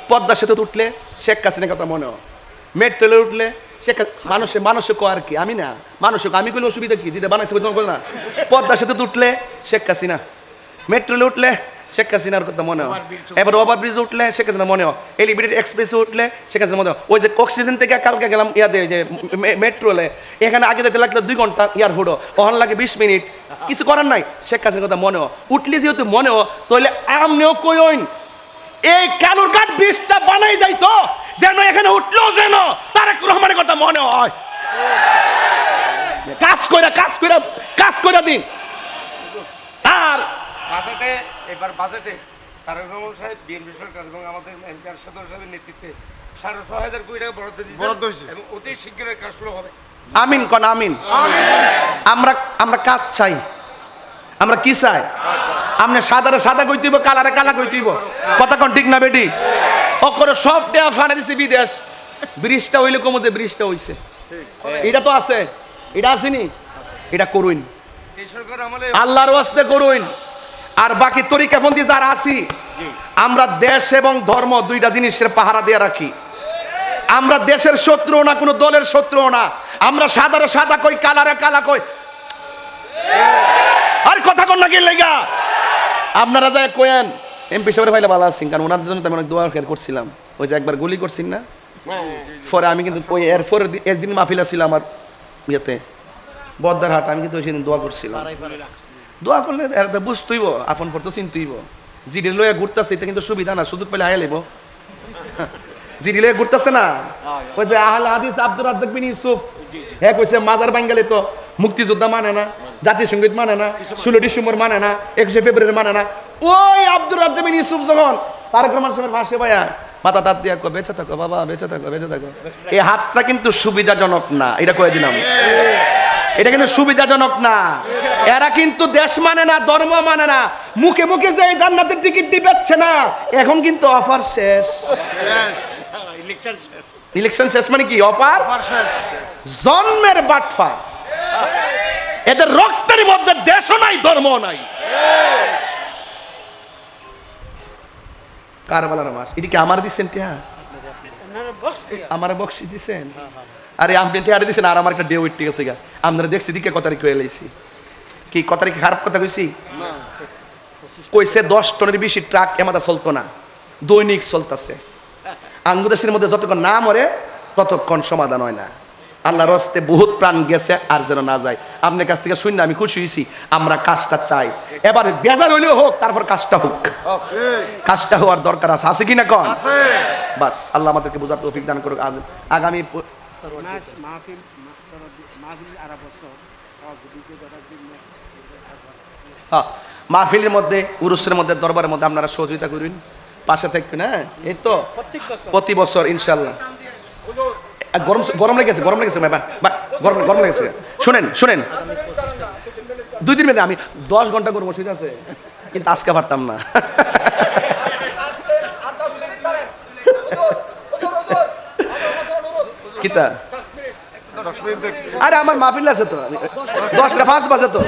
পদ্মা সেতু উঠলে শেখ হাসিনার কথা মনে হয়, মেট্রো রেলে উঠলে শেখ মানুষে কো আর কি, আমি না মানুষে আমি করলে অসুবিধা কি, যেটা বানাইছে তোমার না। পদ্মা সেতু উঠলে শেখ হাসিনা, মেট্রো রেলে উঠলে শেখ হাসিনার কথা মনে হয়, এবার ওভারব্রিজ উঠলে শেখ হাসিনা মনে হয়, এলিভেটেড এক্সপ্রেসে উঠলে শেখ হাসিনা মনে হয়। ওই যে অক্সিজেন থেকে কালকে গেলাম ইয়াতে যে মেট্রোলে, এখানে আগে যেতে লাগলো 2 ঘন্টা এয়ারপোর্ট, ওখানে লাগে 20 মিনিট, কিছু করার নাই, শেখ হাসিনার কথা মনে হয়। উঠলে যেহেতু মনে হয় তাহলে আমনেও কইন এই কালুরঘাট ব্রিজটা বানাই যাইতো যেন এখানে উঠলেও যেন তারেক রহমানের কথা মনে হয়। কাজ কইরা দিন। আর বাজেটে এবার বাজেটে তারেক রহমান সাহেব বিএনপি সরকার এবং আমাদের এমপি আরশাদ সাহেবের নেতৃত্বে 6,500 কোটি টাকা বরাদ্দ দিয়েছে এবং অতি শীঘ্রই কাজ শুরু হবে। আমিন কোন আমিন। আমরা কাজ চাই, আমরা কি চাই? আপনি সাদারে সাদা কইতেইব, কালারে কালা কইতেইব, কথা কোন ঠিক না বেটি? অকরে সব টাকা ফাড়া দিছে বিদেশ, ব্রিজটা হইলে কমতে ব্রিজটা হইছে, এটা তো আছে, এটা আসেনি, এটা করুন এই সরকার আমলে আল্লাহর ওয়াস্তে করুন। আর বাকি তরিকাপন্থী যারা আছি আমরা দেশ এবং ধর্ম দুইটা জিনিসের পাহারা দিয়ে রাখি। আমরা দেশের শত্রু না, কোনো দলের শত্রু না। আমরা সাদারে সাদা কই, কালারে কালা কই। আর কথা কোন না কি লাগা আপনারা যায় কয়েন এমপি সাহেবের ভাইলা ভালো আছেন, কারণ ওনাদের জন্য আমি অনেক দোয়া করছিলাম। ওই যে একবার গুলি করছেন না, পরে আমি কিন্তু ওই এর দিন মাহফিল ছিল আমার ইয়েতে বদ্দারহাট, আমি কিন্তু ওই সেদিন দোয়া করছিলাম। দোয়া করলে বুঝতেইব, আপন পর তো চিনতেইব। জিডি লয়ে ঘুরতেছে, এটা কিন্তু সুবিধা না, সুযোগ পেলে আয়া লেব। জিডি লয়ে ঘুরতেছে না, ওই যে আহলে হাদিস আব্দুর রাজ্জাক বিন ইউসুফ, হ্যাঁ কইছে মাজার বাঙ্গালে তো মুক্তিযোদ্ধা মানে না, জাতীয় সঙ্গীত মানে না, 16 ডিসেম্বর মানে না, 21 ফেব্রুয়ারি মানে না। ওই আব্দুর রাজ্জাক বিন ইউসুফ যখন তারেক রহমান সাহেবের ভাষে ভাইয়া মাথা তাত দিয়া কো বেঁচে থাকো বাবা, বেঁচে থাকো, বেঁচে থাকো, এই হাতটা কিন্তু সুবিধাজনক না, এটা কয়ে দিলাম। এটা কিন্তু সুবিধাজনক না। এরা কিন্তু দেশ মানে না, ধর্ম মানে না, মুখে মুখে যে জান্নাতের টিকিট দিবেচ্ছে না, এখন কিন্তু অফার শেষ। ইলেকশন শেষ মানে কি? অফার শেষ। জন্মের বাটফা, এদের রক্তের মধ্যে দেশও নাই, ধর্ম নাই। কারবালার মাস এদিকে আমার দিচ্ছেন টিয়া, আমার বক্সি দিচ্ছেন। আরে আপনি টিয়ারে দিচ্ছেন আর আমার একটা ডে উইট, ঠিক আছে গা, আমরা দেখছি দিকে কত তারিখ হয়ে লাইছি কি, কত তারিখ খারাপ কথা কইছি? কইছে 10 টনের বেশি ট্রাক এমাদা চলতো না, দৈনিক চলতেছে। আঙ্গুদেশের মধ্যে যতক্ষণ না মরে ততক্ষণ সমাধান হয় না। আল্লাহর রাস্তে বহুত প্রাণ গেছে, আর যেন না যায়। আপনার কাছ থেকে শুনে আমি খুশি হয়েছি। আমরা কাজটা চাই, এবার বেজার হইলেও হোক, তারপর কাজটা হোক। কাজটা হওয়ার দরকার আছে, আছে কিনা কন? বাস আল্লাহ আমাদেরকে বোঝার তৌফিক দান করুক। আগামী মাহফিলের মধ্যে, উরুসের মধ্যে, দরবারের মধ্যে আপনারা সহযোগিতা করুন, পাশে থাকবেন। হ্যাঁ, এই তো প্রতি বছর ইনশাল্লাহ। গরম গরম লেগেছে, গরম লেগেছে, গরম গরম লেগেছে। শুনেন শুনেন, 2 দিন আমি 10 ঘন্টা করবো, ঠিক আছে, কিন্তু আজকে পারতাম না। কিতা আরে আমার মাহফিল আছে তো, 10টা 5 বাজে তো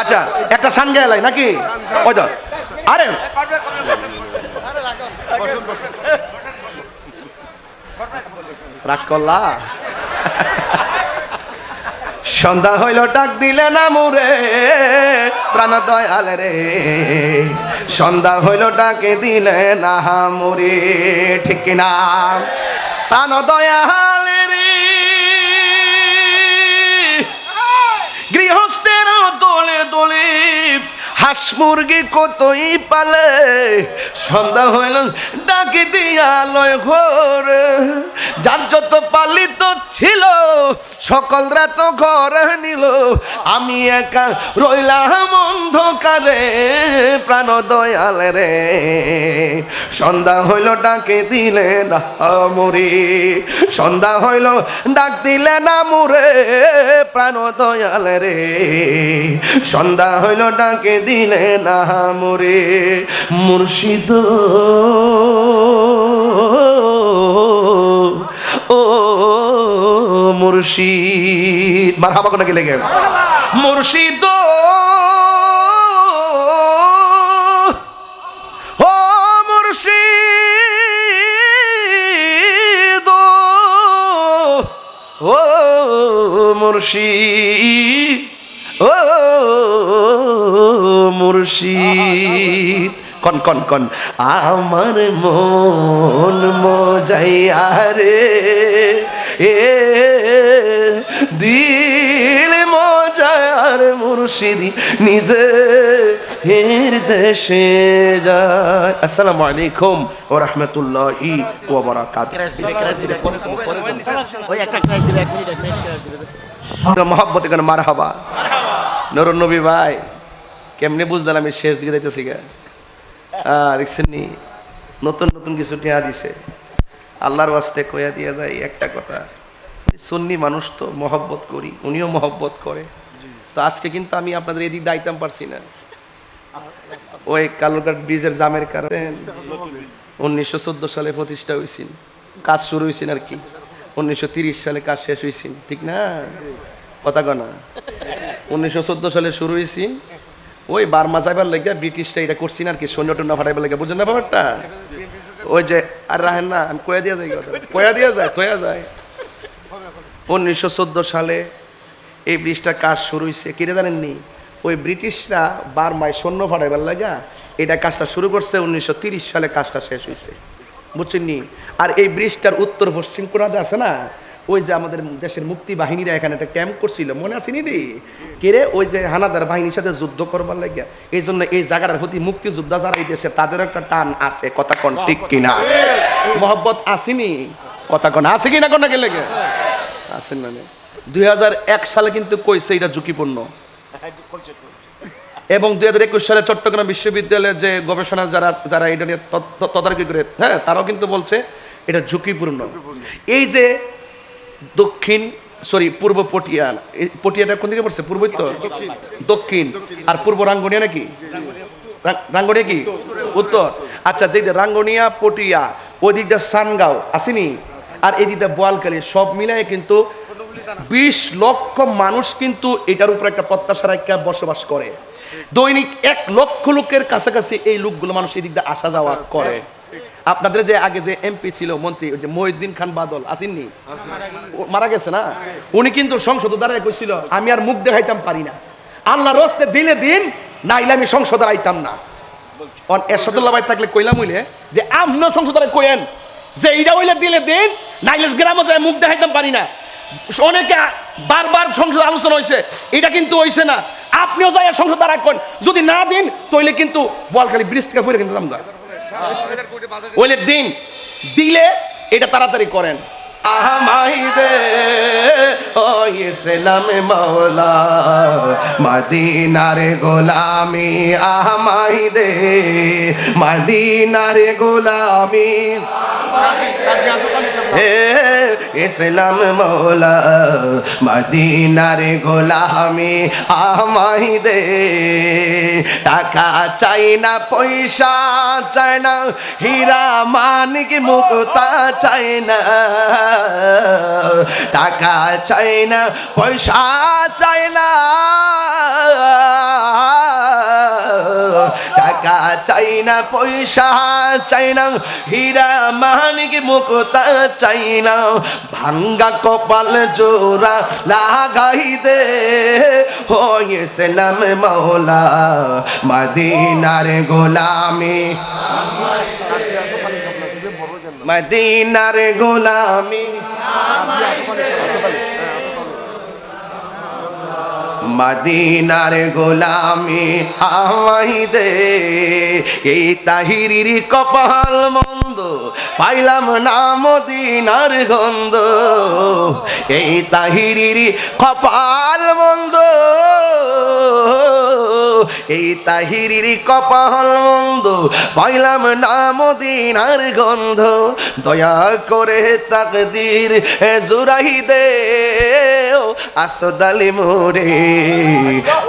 আচ্ছা, একটা সান গেলাই নাকি? ওই তো আরে রাগ করলা। সন্ধ্যা হইল ডাক দিলে না মুরে প্রাণ দয়াল রে, সন্ধ্যা হইল ডাকে দিলে না মুরে, ঠিক না? প্রাণ দয়াল রে, গৃহস্থের দোলে দোলে হাঁস মুরগি কতই পালে, সন্ধ্যা হইল ডাকি দিয়া লয় ঘর, যার যত পালিত ছিল সকল রাত ঘর নিল, আমি একা রইলাম অন্ধকারে প্রাণ দয়াল রে, সন্ধ্যা হইল ডাকে দিলে না মুরে, সন্ধ্যা হইল ডাক দিলে না মুরে প্রাণ দয়াল রে, সন্ধ্যা হইল ডাকে দিলে না মুরে, মুর্শিদ ও মুর্শিদ, মারহাবা কোন লেগে, মুর্শিদ মুর্শিদ ও মুর্শিদ কন কন কন আমার মন মজাইয়া রে এ দিল মজার মুর্শিদি নিজে হের দেশে যায়। আসসালামু আলাইকুম ওয়া রাহমাতুল্লাহি ওয়া বারাকাতুহু। মহব্বতে কেন মারহাবা নুরুন নবী ভাই, কেমনে বুঝলেন আমি শেষ দিকে যাইতেছি গা? দেখছেন নি নতুন নতুন কিছু টিয়া দিছে। আল্লাহর ওয়াস্তে কইয়া দিয়া যায় একটা কথা, সুন্নি মানুষ তো মহব্বত করি, উনিও মহব্বত করে। তো আজকে কিন্তু আমি আপনাদের এদিক দাইতাম পারছি না, ওই কালুরঘাট ব্রিজের জামের কারণে 1914 সালে প্রতিষ্ঠা হয়েছিল, কাজ শুরু হয়েছিল আর কি 1930 সালে কাজ শেষ হয়েছিল, ঠিক না কথা কনা? 1914 সালে শুরু হয়েছি, ওই বার্মা যাইবার লেগে ব্রিটিশটা এটা করছি না আর কি, সৈন্য টন্য ফাটাইবার লেগে, বুঝেন না ব্যাপারটা? ওই যে আর রাহেন না, আমি কয়া দিয়া যাই, কয়া দিয়া যায় তোয়া যায়। 1914 সালে এই ব্রিজটা কাজ শুরু হয়েছে, কিরে জানেননি? ওই ব্রিটিশরা বার্মায় সৈন্য ফাটাইবার লাগা এটা কাজটা শুরু করছে, 1930 সালে কাজটা শেষ হয়েছে, বুঝছেন নি? আর এই ব্রিজটার উত্তর পশ্চিম কোণাতে আছে না, ওই যে আমাদের দেশের মুক্তি বাহিনীরা এখানে একটা ক্যাম্প করছিল, মনে আছে নি রে? কেরে ওই যে হানাদার বাহিনীর সাথে যুদ্ধ করবার লাগে, এই জন্য এই জায়গাটার প্রতি মুক্তিযোদ্ধা যারা এই দেশে তাদের একটা টান আছে, কথা কন ঠিক কিনা? মহব্বত আসেনি, কথা কন আছে কিনা? কোন কে লেগে আসেন না? 2001 সালে কিন্তু কইছে এটা ঝুঁকিপূর্ণ, এবং 2021 সালে চট্টগ্রাম বিশ্ববিদ্যালয়ের যে গবেষণা যারা এটা নিয়ে তদারকি করে, হ্যাঁ, তারাও কিন্তু বলছে এটা ঝুঁকিপূর্ণ। এই যে পূর্ব পটিয়া, পটিয়াটা কোন দিকে পড়ছে? পূর্ব তো দক্ষিণ, আর পূর্ব রাঙ্গুনিয়া নাকি? রাঙ্গুনিয়া কি উত্তর? আচ্ছা, যে রাঙ্গুনিয়া পটিয়া ওই দিকটা সানগাঁও আসেনি, আর এই দিকটা বোয়ালখালী, সব মিলায় কিন্তু 20 লক্ষ মানুষ কিন্তু এটার উপর একটা প্রত্যাশা রাখা বসবাস করে। দৈনিক 1 লক্ষ লোকের কাছাকাছি এই লোকগুলো মানুষ এই দিকটা আসা যাওয়া করে। আপনাদের যে আগে যে এমপি ছিল, মন্ত্রী, ওই যে মহিউদ্দিন খান বাদল আসেননি, মারা গেছে না? উনি কিন্তু সংসদ দ্বারাই কইছিল আমি আর মুখ দেখাইতাম পারি না, আল্লাহর রাস্তে দিলে দিন, নাইলে আমি সংসদ আইতাম না। এরশাদুল্লাহ ভাই থাকলে কইলাম হইলে যে আমনো সংসদ কইেন যে এইটা হইলে দিলে দিন, নাইলে গ্রামে যায় মুখ দেখাইতাম পারি না। অনেকে বারবার সংসদ আলোচনা হয়েছে, এটা কিন্তু হইছে না, আপনিও যাই সংসদ রাখবেন, যদি না দিন তাহলে কিন্তু বোয়ালখালী ব্রিজ থেকে ফিরে কিন্তু দাম যায় ওইলে দিন, দিলে এটা তাড়াতাড়ি করেন। আহমাইদে ও ইসলামে মাওলা মদিনার গোলামি, আহমাইদে মদিনার গোলামি, হে ইসলাম মৌলা মদিনার গোলামি আমাইদে। টাকা চাই না, পয়সা চাই না, হীরা মানিক মুক্তা চাই না, টাকা চাই না, পয়সা চাই না, টাকা চাই না, পয়সা চাই না, হীরা মানিক মুক্তা চাই না, ভাঙ্গা কপাল জোড়া লাগাই দে হইছিলাম মৌলা মদিনার গোলামি, মদিনার গোলামি, মদিনার গোলামি আমায় দে। এই তাহিরির কপাল মন্দ, পাইলাম না মদিনার গন্ধ, এই তাহিরির কপাল মন্দ, এই তাহিরির কপাল মন্দ, পাইলাম না মদিনার গন্ধ, দয়া করে তাকদীর জুরাই দে আসদালি মোরে,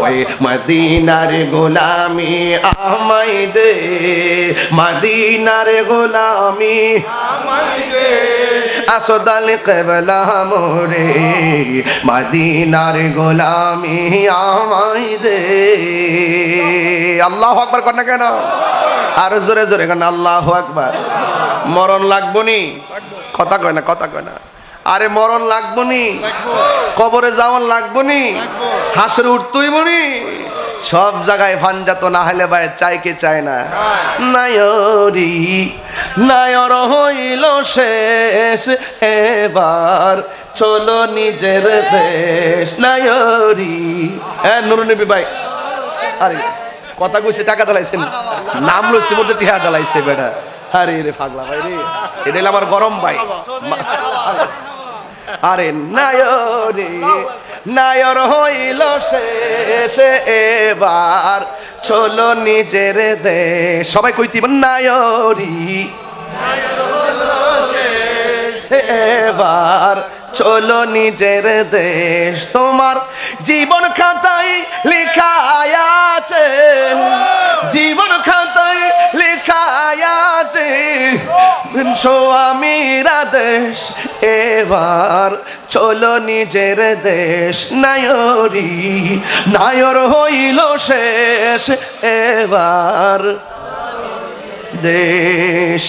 ওই মদিনার গোলামি আমায় দে, মদিনার গোলামি আমায় দে, আসদালি কেবলা মোরে, মদিনার গোলামি আমায় দে। আল্লাহু আকবার কর না কেন? আর জোরে জোরে কেন আল্লাহু আকবার? মরণ লাগবো নি? কথা কয় না, কথা কয় না। আরে মরণ লাগবো নি, কবরে যাওয়ান লাগবো নি, হাসরে উঠতই বনি, সব জায়গায় ফানজাত না হলে ভাই চাই কে চায় না। নায়রি নায়র হইল শেষ, এবার চলো নিজের দেশ। নায়রি নুরুনবী ভাই, আরে কথা কইছে টাকা দালাইছেন, নাম লইছে মধ্যে টিহা দালাইছে বেটা। আরে রে পাগলা ভাই রে, এটা হলো আমার গরম ভাই। আরে নায়রে নায়র হইল শেষ, এবার চলো নিজের দেশ। সবাই কইতি নায়রি এবার চলো নিজের দেশ। তোমার জীবন খাতায় লেখা আছে, জীবন খাতায় লেখা আছে স্বামীরা দেশ, এবার চলো নিজের দেশ। নায়রি নায়র হইল শেষ, এবার দেশ।